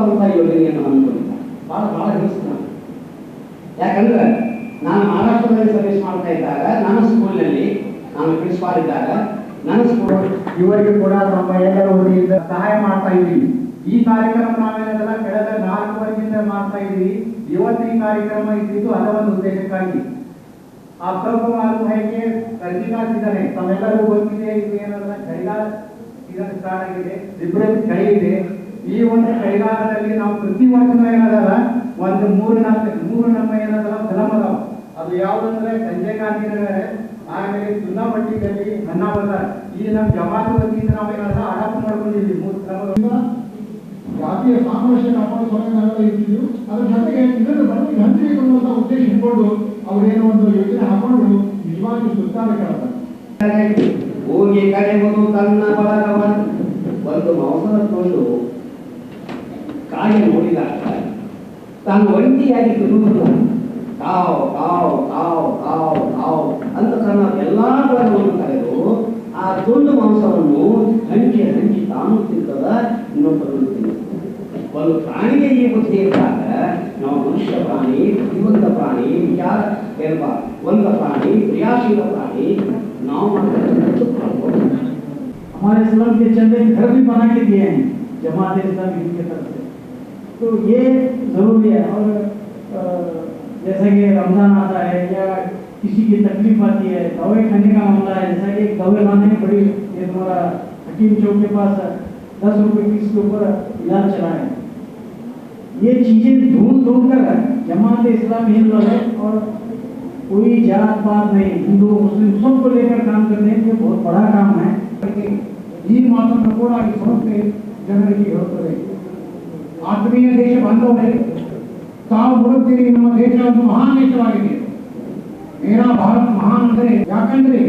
ಅದ್ಭುತವಾದಂತಹ ಯೋಜನೆಯನ್ನು ಹಮ್ಮಿಕೊಂಡಿದ್ದಾರೆ. ಭಾಳ ಭಾಳ ಹೆಸರು. ಯಾಕಂದ್ರೆ ನಾನು ಮಹಾರಾಷ್ಟ್ರದಲ್ಲಿ ಸರ್ವಿಸ್ ಮಾಡ್ತಾ ಇದ್ದಾಗ ನನ್ನ ಸ್ಕೂಲ್ನಲ್ಲಿ ನಾನು ಪ್ರಿನ್ಸಿಪಾಲ್ ಇದ್ದಾಗ ನನ್ನ ಸ್ಕೂಲ್ ಇವರಿಗೆ ಕೂಡ ನಮ್ಮ ಎಲ್ಲರ ವತಿಯಿಂದ ಸಹಾಯ ಮಾಡ್ತಾ ಇದ್ದೀವಿ. ಈ ಕಾರ್ಯಕ್ರಮ ನಾವೇನಲ್ಲ ಕಳೆದ 4 ವರ್ಷದಿಂದ ಮಾಡ್ತಾ ಇದ್ದೀವಿ. ಇವತ್ತು ಈ ಕಾರ್ಯಕ್ರಮ ಇದ್ದಿದ್ದು ಅದರ ಒಂದು ಉದ್ದೇಶಕ್ಕಾಗಿ. ಆ ಸ್ವಲ್ಪ ಮಾಲೂಮ್ है कि सर्दी का सीजन है. ತಮ್ಮೆಲ್ಲರಿಗೂ ಗೊತ್ತಿದೆ ಇದು ಏನಲ್ಲ ಚಳಿಗಾಲ ಸೀಸನ್ ಸ್ಟಾರ್ಟ್ ಆಗಿದೆ. ಫೆಬ್ರವರಿ ಚಳಿ ಇದೆ. ಈ ಒಂದು ಚಳಿಗಾಲದಲ್ಲಿ ನಾವು ಪ್ರತಿ ವರ್ಷ ಏನದಲ್ಲ ಒಂದು ಮೂರು ನಮ್ಮ ಏನದಲ್ಲ ಫಿಲಮ್ ಅದಾವ. ಅದು ಯಾವುದಂದ್ರೆ ಸಂಜಯ್ ಗಾಂಧಿ ನಗರ, ಆಮೇಲೆ ಚುನಾವಣೆಯಲ್ಲಿ ಅನ್ನಾ ಬಜಾರ್. ಈ ನಮ್ಮ ಜಮಾತ್ ವತಿಯಿಂದ ನಾವೇನಲ್ಲ ಅಡಾಪ್ಟ್ ಮಾಡ್ಕೊಂಡಿದ್ದೀವಿ 3 ಕ್ರಮಗಳಿಂದ. ಜಾತಿಯ ಸಾಮರಸ್ಯ ಕಾಪಾಡಿಕೊಳ್ಳೋ ಇರ್ತಿದ್ವು. ಅದ್ರ ಜೊತೆಗೆ ಇದನ್ನು ಬಡವರಿಗೆ ಹಂಚಬೇಕು ಅನ್ನುವಂಥ ಉದ್ದೇಶ ಇಟ್ಕೊಂಡು ಅವರೇನೋ ಒಂದು ಯೋಜನೆ ಹಾಕೊಂಡು ನಿಜವಾಗಿ ಸುತ್ತಾಡಕ್ಕಾಗಲ್ಲ. ಹೋಗಿ ಕರೆಯುವುದು ತನ್ನ ಬಳಗವ ಒಂದು ಮೌಸದ ಕೊಂಡು ಕಾಯಿ ನೋಡಿದಾಗ ತಾನು ಒಂಟಿಯಾಗಿ ತಿರುಗುವುದು ಕಾವ್ ಕಾವ್ ಕಾವ್ ಕಾವ್ ಕಾವ್ ಅಂತ ತನ್ನ ಎಲ್ಲಾ ಬಳಗವನ್ನು ಕರೆದು ಆ ತುಂಡು ಮಾಂಸವನ್ನು ಹಂಚಿ ಹಂಚಿ ತಾನು ತಿಂತದ ಇನ್ನೊಬ್ಬರನ್ನು ತಿನ್ನುತ್ತದೆ. ಒಂದು ಪ್ರಾಣಿಗೆ ಈ ಬುದ್ಧಿ ಇದ್ದಾಗ ನಾವು ಮನುಷ್ಯ ಪ್ರಾಣಿ, ಜೀವಂತ ಪ್ರಾಣಿ, ವಿಚಾರ ಏನಪ್ಪ ಒಂದು ಪ್ರಾಣಿ, क्रियाशील प्राणी नाव हमारे इस्लाम के चंदे घर भी बना के दिए हैं जमात इस्लामी की तरफ से, तो ये जरूरी है। और जैसा कि रमजान आता है या किसी की तकलीफ आती है, दवाई खाने का मामला है, जैसा कि दवाई लाने की बड़ी ये हमारा हकीम चौक के पास 10 रुपए फीस के ऊपर इलाज चला है। ये चीजें ढूंढ कर जमात इस्लामी हिंद वाले और कोई जात पात नहीं, हिंदू मुस्लिम सबको लेकर काम करते हैं। ये बहुत बड़ा काम है। ಈ ಮಾತನ್ನು ಕೂಡ ಈ ಸಂಸ್ಥೆ ಜನರಿಗೆ ಹೇಳುತ್ತದೆ. ಆತ್ಮೀಯ ದೇಶ ಬಾಂಧವರೇ, ತಾವು ನೋಡುತ್ತೀರಿ ನಮ್ಮ ದೇಶ ಒಂದು ಮಹಾನ್ ದೇಶವಾಗಿದೆ. ಮೇರಾ ಭಾರತ್ ಮಹಾನ್ ಅಂದರೆ ಯಾಕಂದ್ರೆ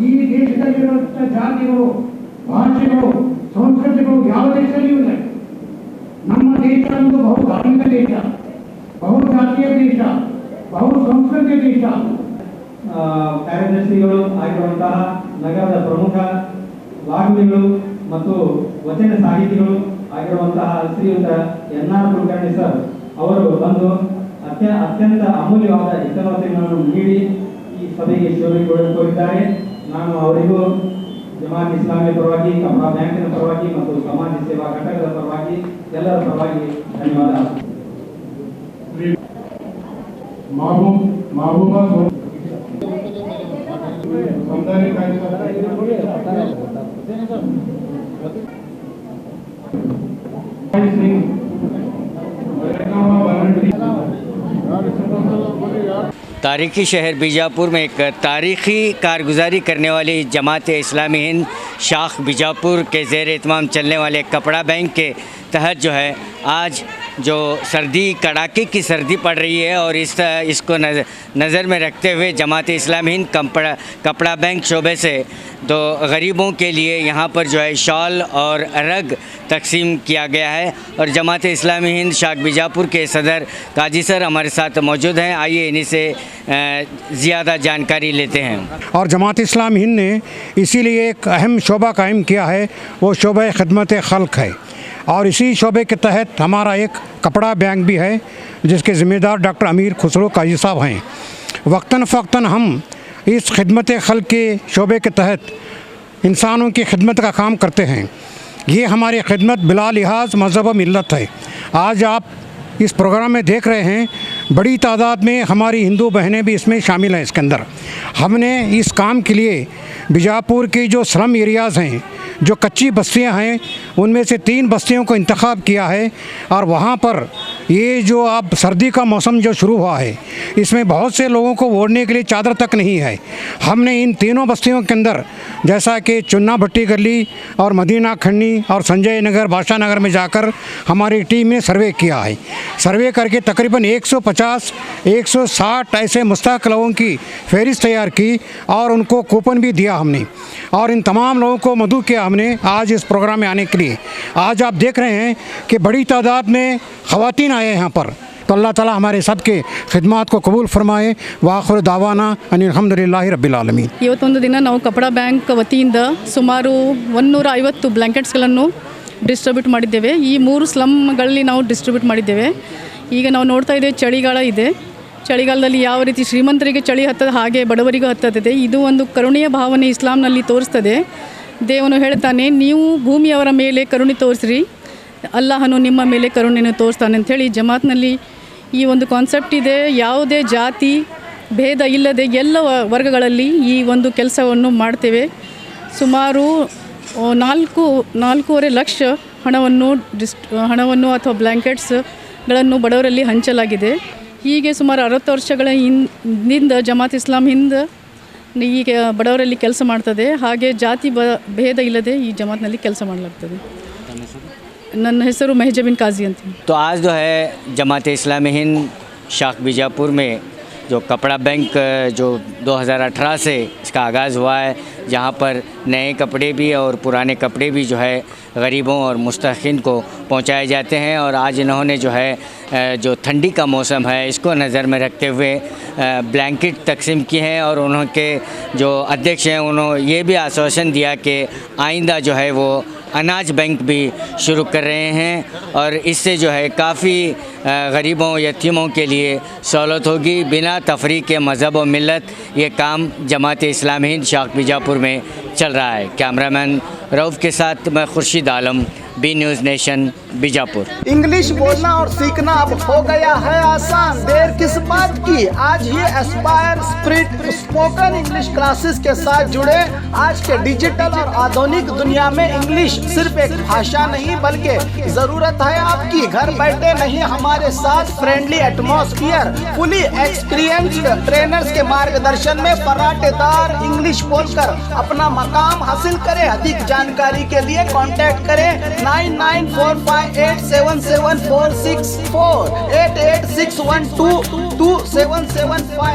ಈ ದೇಶದಲ್ಲಿರುವಂಥ ಜಾತಿಗಳು, ಭಾಷೆಗಳು, ಸಂಸ್ಕೃತಿಗಳು ಯಾವ ದೇಶದಲ್ಲಿಯೂ ಇಲ್ಲ. ನಮ್ಮ ದೇಶ ಒಂದು ಬಹು ಧಾರ್ಮಿಕ ದೇಶ, ಬಹು ಜಾತಿಯ ದೇಶ, ಬಹು ಸಂಸ್ಕೃತಿಯ ದೇಶ. ಕಾರ್ಯದರ್ಶಿಗಳು ಆಗಿರುವಂತಹ ನಗರದ ಪ್ರಮುಖ ಲಾಗ್ಮಿಗಳು ಮತ್ತು ವಚನ ಸಾಹಿತಿಗಳು ಆಗಿರುವಂತಹ ಶ್ರೀಯುತ ಎನ್.ಆರ್. ಕುಲಕರ್ಣಿ ಸರ್ ಅವರು ಬಂದು ಅತ್ಯಂತ ಅಮೂಲ್ಯವಾದ ಹಿತವಚನಗಳನ್ನು ನೀಡಿ ಈ ಸಭೆಗೆ ಶೋಭೆ ಕೋರಿದ್ದಾರೆ. ನಾನು ಅವರಿಗೂ ಜಮಾತ್ ಇಸ್ಲಾಮಿ ಪರವಾಗಿ, ಕಮಲಾ ಬ್ಯಾಂಕಿನ ಪರವಾಗಿ ಮತ್ತು ಸಮಾಜ ಸೇವಾ ಘಟಕದ ಪರವಾಗಿ ಎಲ್ಲರ ಪರವಾಗಿ ಧನ್ಯವಾದ. महबूबा तारीख़ी शहर बीजापुर में एक तारीख़ी कारगुजारी करने वाली जमात इस्लामी हिंद शाख बीजापुर के ज़ेर एहतमाम चलने वाले कपड़ा बैंक के तहत जो है आज जो सर्दी, कड़ाके की सर्दी पड़ रही है और इसको नज़र में रखते हुए जमात इस्लामी हिंद कपड़ा बैंक शोबे से तो गरीबों के लिए यहाँ पर जो है शॉल और रग तकसीम किया गया है। और जमात इस्लामी हिंद शाख बीजापुर के सदर काजी सर हमारे साथ मौजूद हैं। आइए इन्हीं से ज़्यादा जानकारी लेते हैं। और जमात इस्लामी हिंद ने इसीलिए एक अहम शोबा कायम किया है, वो शोबा खिदमत खल्क है। और इसी शोबे के तहत हमारा एक कपड़ा बैंक भी है जिसके ज़िम्मेदार डॉक्टर अमीर खुसरो काजी साहब हैं। वक्तन फ़क्तन हम इस खिदमत खल्क के शोबे के तहत इंसानों की खिदमत का काम करते हैं। ये हमारी खिदमत बिला लिहाज मज़हब मिल्लत है। आज आप इस प्रोग्राम में देख रहे हैं बड़ी तादाद में हमारी हिंदू बहनें भी इसमें शामिल हैं। इसके अंदर हमने इस काम के लिए बीजापुर की जो स्लम एरियाज़ हैं, जो कच्ची बस्तियां हैं, उनमें से 3 बस्तियों को इंतखाब किया है। और वहाँ पर ये जो अब सर्दी का मौसम जो शुरू हुआ है, इसमें बहुत से लोगों को ओढ़ने के लिए चादर तक नहीं है। हमने इन तीनों बस्तियों के अंदर जैसा कि चुन्ना भट्टी गली और मदीना खंडी और संजय नगर, बादशाह नगर में जाकर हमारी टीम ने सर्वे किया है। सर्वे करके तकरीबन 150-160 ऐसे मुस्तहक लोगों की फहरिस्त तैयार की और उनको कूपन भी दिया हमने। और इन तमाम लोगों को मदऊ किया हमने आज इस प्रोग्राम में आने के लिए। आज आप देख रहे हैं कि बड़ी तादाद में ख़वातीन आए हैं यहाँ पर। तो अल्लाह ताला हमारे सब के खिदमत को कबूल फरमाए। वाखिर दावाना अल्हम्दुलिल्लाहि रब्बिल आलमीन। ಇವತ್ತೊಂದು ದಿನ ನಾವು ಕಪड़ा ಬ್ಯಾಂಕ್ ವತಿಯಿಂದ ಸುಮಾರು 150 ಬ್ಲಾಂಕೆಟ್ಸ್ಗಳನ್ನು ಡಿಸ್ಟ್ರಿಬ್ಯೂಟ್ ಮಾಡಿದ್ದೇವೆ. ಈ 3 ಸ್ಲಮ್ಗಳಲ್ಲಿ ನಾವು ಡಿಸ್ಟ್ರಿಬ್ಯೂಟ್ ಮಾಡಿದ್ದೇವೆ. ಈಗ ನಾವು ನೋಡ್ತಾ ಇದ್ದೇವೆ ಚಳಿಗಾಲ ಇದೆ. ಚಳಿಗಾಲದಲ್ಲಿ ಯಾವ ರೀತಿ ಶ್ರೀಮಂತರಿಗೆ ಚಳಿ ಹತ್ತದ ಹಾಗೆ ಬಡವರಿಗೂ ಹತ್ತದಿದೆ. ಇದು ಒಂದು ಕರುಣೆಯ ಭಾವನೆ ಇಸ್ಲಾಂನಲ್ಲಿ ತೋರಿಸ್ತದೆ. ದೇವನು ಹೇಳ್ತಾನೆ, ನೀವು ಭೂಮಿಯವರ ಮೇಲೆ ಕರುಣೆ ತೋರಿಸ್ರಿ, ಅಲ್ಲಾಹನು ನಿಮ್ಮ ಮೇಲೆ ಕರುಣೆಯನ್ನು ತೋರಿಸ್ತಾನೆ ಅಂಥೇಳಿ ಜಮಾತ್ನಲ್ಲಿ ಈ ಒಂದು ಕಾನ್ಸೆಪ್ಟ್ ಇದೆ. ಯಾವುದೇ ಜಾತಿ ಭೇದ ಇಲ್ಲದೆ ಎಲ್ಲ ವರ್ಗಗಳಲ್ಲಿ ಈ ಒಂದು ಕೆಲಸವನ್ನು ಮಾಡ್ತೇವೆ. ಸುಮಾರು 4.5 ಲಕ್ಷ ಹಣವನ್ನು ಅಥವಾ ಬ್ಲ್ಯಾಂಕೆಟ್ಸ್ಗಳನ್ನು ಬಡವರಲ್ಲಿ ಹಂಚಲಾಗಿದೆ. ಹೀಗೆ ಸುಮಾರು 60 ವರ್ಷಗಳ ಹಿಂದಿಂದ ಜಮಾತ್ ಇಸ್ಲಾಂ ಈಗ ಬಡವರಲ್ಲಿ ಕೆಲಸ ಮಾಡ್ತದೆ. ಹಾಗೆ ಜಾತಿ ಭೇದ ಇಲ್ಲದೆ ಈ ಜಮಾತ್ನಲ್ಲಿ ಕೆಲಸ ಮಾಡಲಾಗ್ತದೆ. ನನ್ನ ಹೆಸರು ಮೆಹಜಬಿನ್ ಕಾजी ಅಂತ. तो आज जो है जमात इस्लामी हिंद शाख बीजापुर में जो कपड़ा बैंक जो 2018 से इसका आगाज़ हुआ है, जहाँ पर नए कपड़े भी और पुराने कपड़े भी जो है गरीबों और मुस्तहिक़ीन को पहुँचाए जाते हैं। और आज इन्होंने जो है जो ठंडी का मौसम है इसको नज़र में रखते हुए ब्लैंकेट तकसीम की हैं। और उन्होंने जो अध्यक्ष हैं उन्होंने ये भी आश्वासन दिया कि आइंदा जो है वो अनाज बैंक भी शुरू कर रहे हैं और इससे जो है काफ़ी गरीबों यतीमों के लिए सहूलत होगी। बिना तफरीक के मज़हब और मिलत ये काम जमात इस्लामी हिंद शाख बीजापुर में चल रहा है। कैमरामैन रऊफ़ के साथ मैं Khurshid Alam, B news nation Bijapur. English बोलना और सीखना अब हो गया है आसान, देर किस बात की। आज ही aspire spirit spoken English classes के साथ जुड़े। आज के डिजिटल और आधुनिक दुनिया में इंग्लिश सिर्फ एक भाषा नहीं बल्कि जरूरत है आपकी। घर बैठे नहीं, हमारे साथ friendly atmosphere, fully experienced trainers के मार्गदर्शन में फराटेदार इंग्लिश बोलकर अपना मकाम हासिल करें। अधिक जानकारी के लिए कांटेक्ट करें 9945877464 8861222775।